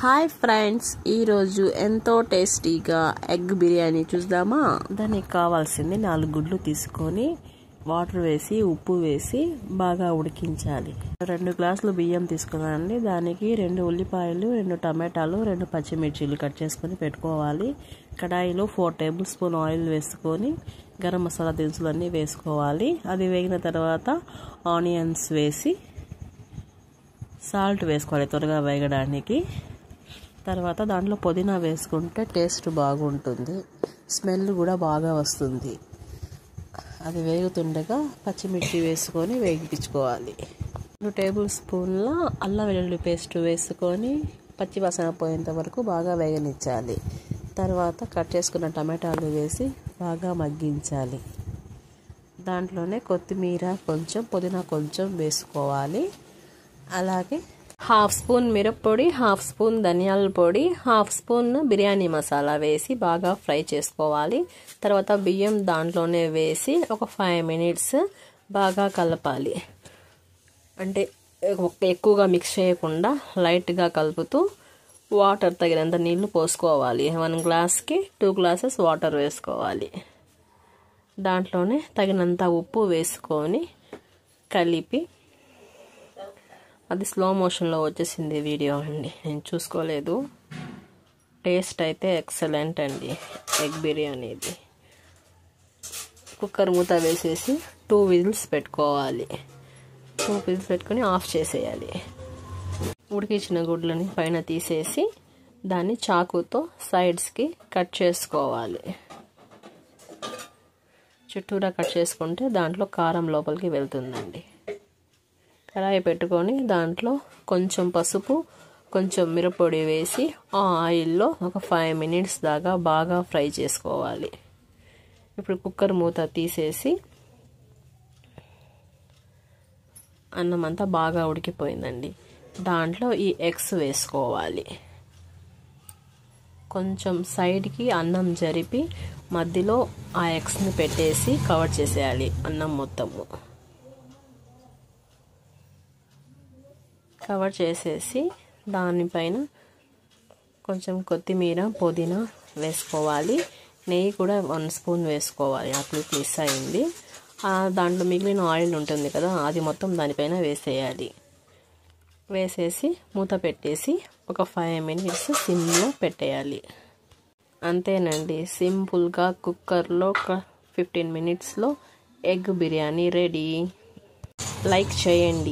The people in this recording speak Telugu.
హాయ్ ఫ్రెండ్స్, ఈరోజు ఎంతో టేస్టీగా ఎగ్ బిర్యానీ చూద్దామా. దానికి కావాల్సింది 4 గుడ్లు తీసుకొని వాటర్ వేసి ఉప్పు వేసి బాగా ఉడికించాలి. 2 గ్లాసులు బియ్యం తీసుకున్నానండి. దానికి 2 ఉల్లిపాయలు, 2 టమాటాలు, 2 పచ్చిమిర్చీలు కట్ చేసుకొని పెట్టుకోవాలి. కడాయిలో 4 టేబుల్ స్పూన్ ఆయిల్ వేసుకొని గరం మసాలా దినుసులన్నీ వేసుకోవాలి. అది వేగిన తర్వాత ఆనియన్స్ వేసి సాల్ట్ వేసుకోవాలి త్వరగా వేగడానికి. తర్వాత దాంట్లో పుదీనా వేసుకుంటే టేస్ట్ బాగుంటుంది, స్మెల్ కూడా బాగా వస్తుంది. అది వేగుతుండగా పచ్చిమిర్చి వేసుకొని వేగించుకోవాలి. 2 టేబుల్ స్పూన్ల అల్లం వెల్లుల్లి పేస్ట్ వేసుకొని పచ్చివాసన పోయేంత వరకు బాగా వేగనిచ్చాలి. తర్వాత కట్ చేసుకున్న టమాటాలు వేసి బాగా మగ్గించాలి. దాంట్లోనే కొత్తిమీర కొంచెం, పుదీనా కొంచెం వేసుకోవాలి. అలాగే 1/2 స్పూన్ మిరప్పొడి, 1/2 స్పూన్ ధనియాల పొడి, 1/2 స్పూన్ బిర్యానీ మసాలా వేసి బాగా ఫ్రై చేసుకోవాలి. తర్వాత బియ్యం దాంట్లోనే వేసి ఒక 5 మినిట్స్ బాగా కలపాలి. అంటే ఎక్కువగా మిక్స్ చేయకుండా లైట్గా కలుపుతూ వాటర్ తగినంత నీళ్లు పోసుకోవాలి. 1 గ్లాస్కి 2 గ్లాసెస్ వాటర్ వేసుకోవాలి. దాంట్లోనే తగినంత ఉప్పు వేసుకొని కలిపి, అది స్లో మోషన్లో వచ్చేసింది వీడియో అండి, నేను చూసుకోలేదు. టేస్ట్ అయితే ఎక్సలెంట్ అండి ఎగ్ బిర్యానీది. కుక్కర్ మూత వేసేసి 2 విజిల్స్ పెట్టుకోవాలి. 2 విజిల్స్ పెట్టుకొని ఆఫ్ చేసేయాలి. ఉడికించిన గుడ్లని పైన తీసేసి దాన్ని చాకుతో సైడ్స్కి కట్ చేసుకోవాలి. చుట్టూరా కట్ చేసుకుంటే దాంట్లో కారం లోపలికి వెళ్తుందండి. కడాయి పెట్టుకొని దాంట్లో కొంచెం పసుపు, కొంచెం మిరప్పొడి వేసి ఆ ఆయిల్లో ఒక 5 మినిట్స్ దాకా బాగా ఫ్రై చేసుకోవాలి. ఇప్పుడు కుక్కర్ మూత తీసేసి, అన్నం అంతా బాగా ఉడికిపోయిందండి. దాంట్లో ఈ ఎగ్స్ వేసుకోవాలి. కొంచెం సైడ్కి అన్నం జరిపి మధ్యలో ఆ ఎగ్స్ని పెట్టేసి కవర్ చేసేయాలి అన్నం మొత్తము. కవర్ చేసేసి దానిపైన కొంచెం కొత్తిమీర, పుదీనా వేసుకోవాలి. నెయ్యి కూడా 1 స్పూన్ వేసుకోవాలి. నాకు మిస్ అయింది. దాంట్లో మిగిలిన ఆయిల్ ఉంటుంది కదా, అది మొత్తం దానిపైన వేసేయాలి. వేసేసి మూత పెట్టేసి ఒక 5 మినిట్స్ సిమ్లో పెట్టేయాలి. అంతేనండి, సింపుల్గా కుక్కర్లో 15 మినిట్స్లో ఎగ్ బిర్యానీ రెడీ. లైక్ చేయండి.